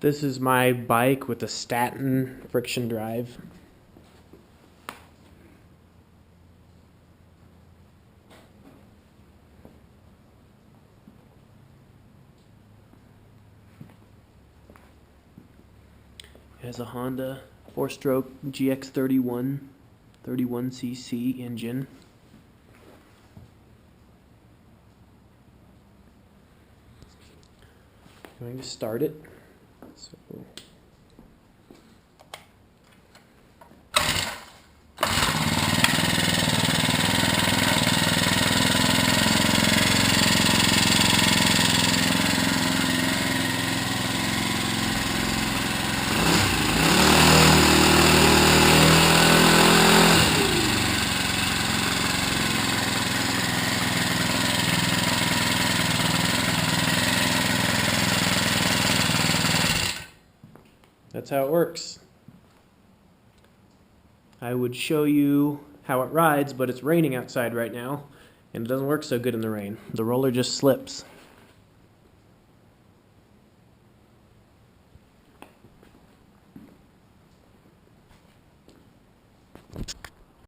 This is my bike with a Staton friction drive. It has a Honda 4-stroke GX31 31cc engine. I'm going to start it. So that's how it works. I would show you how it rides, but it's raining outside right now, and it doesn't work so good in the rain. The roller just slips.